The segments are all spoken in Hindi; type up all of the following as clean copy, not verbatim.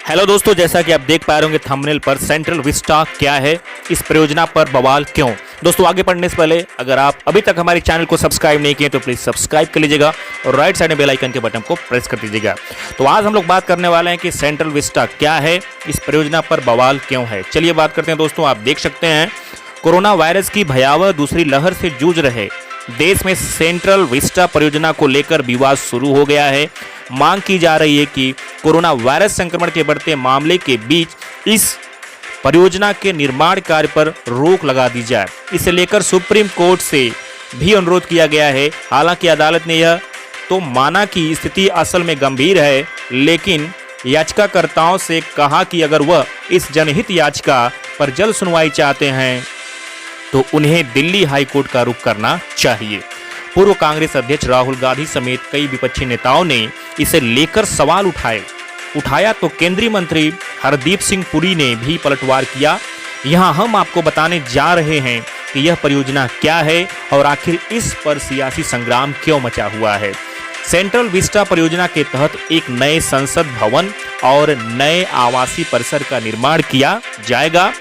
हेलो दोस्तों, जैसा कि आप देख पा रहे होंगे थंबनेल पर, सेंट्रल विस्टा क्या है, इस परियोजना पर बवाल क्यों। दोस्तों आगे बढ़ने से पहले अगर आप अभी तक हमारे चैनल को सब्सक्राइब नहीं किए तो प्लीज सब्सक्राइब कर लीजिएगा और राइट साइड में बेल आइकन के बटन को प्रेस कर दीजिएगा। तो आज हम लोग बात करने वाले हैं कि सेंट्रल विस्टा क्या है, इस परियोजना पर बवाल क्यों है। चलिए बात करते हैं दोस्तों। आप देख सकते हैं कोरोना वायरस की भयावह दूसरी लहर से जूझ रहे देश में सेंट्रल विस्टा परियोजना को लेकर विवाद शुरू हो गया है। मांग की जा रही है कि कोरोना वायरस संक्रमण के बढ़ते मामले के बीच इस परियोजना के निर्माण कार्य पर रोक लगा दी जाए। इसे लेकर सुप्रीम कोर्ट से भी अनुरोध किया गया है। हालांकि अदालत ने यह तो माना कि स्थिति असल में गंभीर है, लेकिन याचिकाकर्ताओं से कहा कि अगर वह इस जनहित याचिका पर जल्द सुनवाई चाहते हैं तो उन्हें दिल्ली हाई कोर्ट का रुख करना चाहिए। पूर्व कांग्रेस अध्यक्ष राहुल गांधी समेत कई विपक्षी नेताओं ने इसे लेकर सवाल उठाया तो केंद्रीय मंत्री हरदीप सिंह पुरी ने भी पलटवार किया। यहां हम आपको बताने जा रहे हैं कि यह परियोजना क्या है और आखिर इस पर सियासी संग्राम क्यों मचा हुआ है। सेंट्रल विस्टा परियोजना के तहत एक नए संसद भवन और नए आवासीय परिसर का निर्माण किया जाएगा।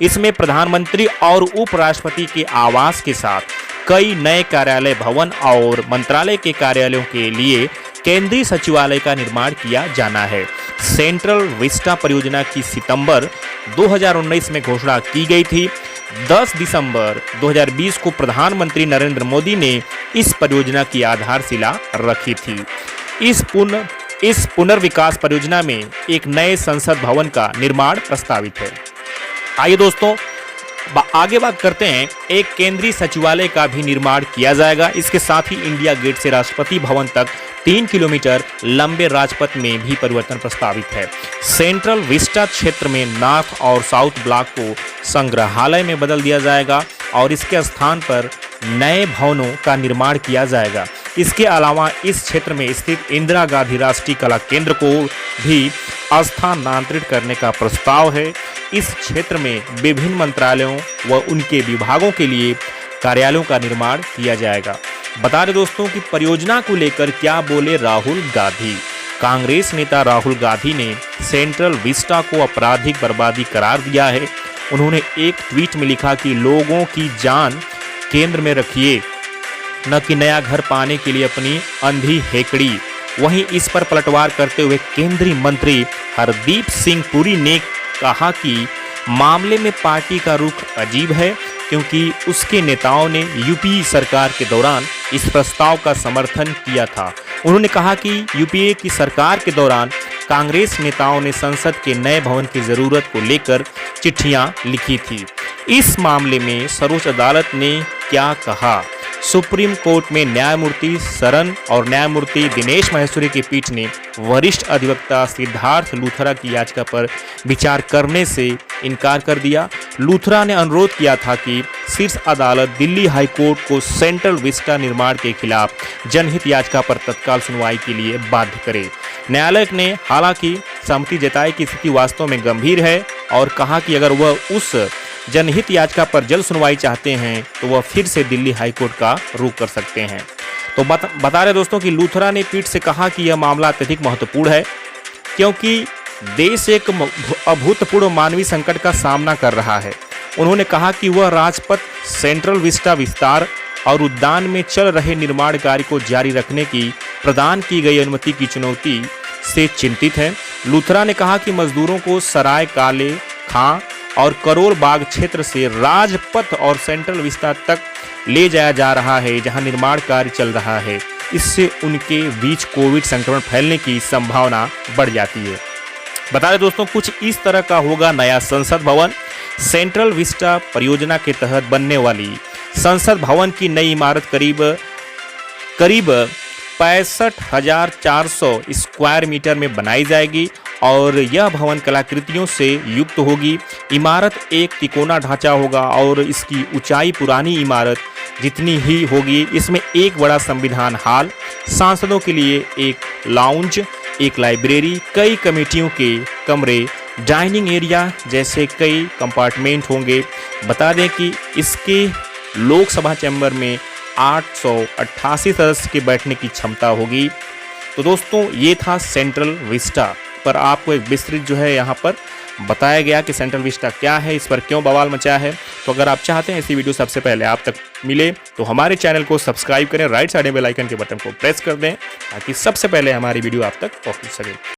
इसमें प्रधानमंत्री और उपराष्ट्रपति के आवास के साथ कई नए कार्यालय भवन और मंत्रालय के कार्यालयों के लिए केंद्रीय सचिवालय का निर्माण किया जाना है। सेंट्रल विस्टा परियोजना की सितंबर 2019 में घोषणा की गई थी। 10 दिसंबर 2020 को प्रधानमंत्री नरेंद्र मोदी ने इस परियोजना की आधारशिला रखी थी। इस पुनर्विकास परियोजना में एक नए संसद भवन का निर्माण प्रस्तावित है। आइए दोस्तों आगे बात करते हैं। एक केंद्रीय सचिवालय का भी निर्माण किया जाएगा। इसके साथ ही इंडिया गेट से राष्ट्रपति भवन तक 3 किलोमीटर लंबे राजपथ में भी परिवर्तन प्रस्तावित है। सेंट्रल विस्टा क्षेत्र में नॉर्थ और साउथ ब्लॉक को संग्रहालय में बदल दिया जाएगा और इसके स्थान पर नए भवनों का निर्माण किया जाएगा। इसके अलावा इस क्षेत्र में स्थित इंदिरा गांधी राष्ट्रीय कला केंद्र को भी स्थानांतरित करने का प्रस्ताव है। इस क्षेत्र में विभिन्न मंत्रालयों व उनके विभागों के लिए कार्यालयों का निर्माण किया जाएगा। बता दें दोस्तों कि परियोजना को लेकर क्या बोले राहुल गांधी। कांग्रेस नेता राहुल गांधी ने सेंट्रल विस्टा को आपराधिक बर्बादी करार दिया है। उन्होंने एक ट्वीट में लिखा कि लोगों की जान केंद्र में रखिए, न कि नया घर पाने के लिए अपनी अंधी हेकड़ी। वहीं इस पर पलटवार करते हुए केंद्रीय मंत्री हरदीप सिंह पुरी ने कहा कि मामले में पार्टी का रुख अजीब है, क्योंकि उसके नेताओं ने यूपीए सरकार के दौरान इस प्रस्ताव का समर्थन किया था। उन्होंने कहा कि यूपीए की सरकार के दौरान कांग्रेस नेताओं ने संसद के नए भवन की जरूरत को लेकर चिट्ठियां लिखी थी। इस मामले में सर्वोच्च अदालत ने क्या कहा। सुप्रीम कोर्ट में न्यायमूर्ति सरन और न्यायमूर्ति दिनेश महेश्वरी की पीठ ने वरिष्ठ अधिवक्ता सिद्धार्थ लूथरा की याचिका पर विचार करने से इनकार कर दिया। लूथरा ने अनुरोध किया था कि शीर्ष अदालत दिल्ली हाई कोर्ट को सेंट्रल विस्टा निर्माण के खिलाफ जनहित याचिका पर तत्काल सुनवाई के लिए बाध्य करे। न्यायालय ने हालांकि सहमति जताई कि स्थिति वास्तव में गंभीर है और कहा कि अगर वह उस जनहित याचिका पर जल्द सुनवाई चाहते हैं तो वह फिर से दिल्ली हाई कोर्ट का रुख कर सकते हैं। तो बता रहे दोस्तों कि लूथरा ने पीठ से कहा कि यह मामला अत्यधिक महत्वपूर्ण है, क्योंकि देश एक अभूतपूर्व मानवीय संकट का सामना कर रहा है। उन्होंने कहा कि वह राजपथ, सेंट्रल विस्टा विस्तार और उद्यान में चल रहे निर्माण कार्य को जारी रखने की प्रदान की गई अनुमति की चुनौती से चिंतित है। लूथरा ने कहा कि मजदूरों को सराय काले खां और करोल बाग क्षेत्र से राजपथ और सेंट्रल विस्टा तक ले जाया जा रहा है, जहां निर्माण कार्य चल रहा है। इससे उनके बीच कोविड संक्रमण फैलने की संभावना बढ़ जाती है। बता दें दोस्तों, कुछ इस तरह का होगा नया संसद भवन। सेंट्रल विस्टा परियोजना के तहत बनने वाली संसद भवन की नई इमारत करीब 65,400 स्क्वायर मीटर में बनाई जाएगी और यह भवन कलाकृतियों से युक्त होगी। इमारत एक तिकोना ढांचा होगा और इसकी ऊंचाई पुरानी इमारत जितनी ही होगी। इसमें एक बड़ा संविधान हॉल, सांसदों के लिए एक लाउंज, एक लाइब्रेरी, कई कमेटियों के कमरे, डाइनिंग एरिया जैसे कई कंपार्टमेंट होंगे। बता दें कि इसके लोकसभा चैम्बर में 888 सदस्य के बैठने की क्षमता होगी। तो दोस्तों ये था सेंट्रल विस्टा। पर आपको एक विस्तृत जो है यहाँ पर बताया गया कि सेंट्रल विस्टा क्या है, इस पर क्यों बवाल मचा है। तो अगर आप चाहते हैं ऐसी वीडियो सबसे पहले आप तक मिले तो हमारे चैनल को सब्सक्राइब करें, राइट साइड में बेल आइकन के बटन को प्रेस कर दें ताकि सबसे पहले हमारी वीडियो आप तक पहुंच सके।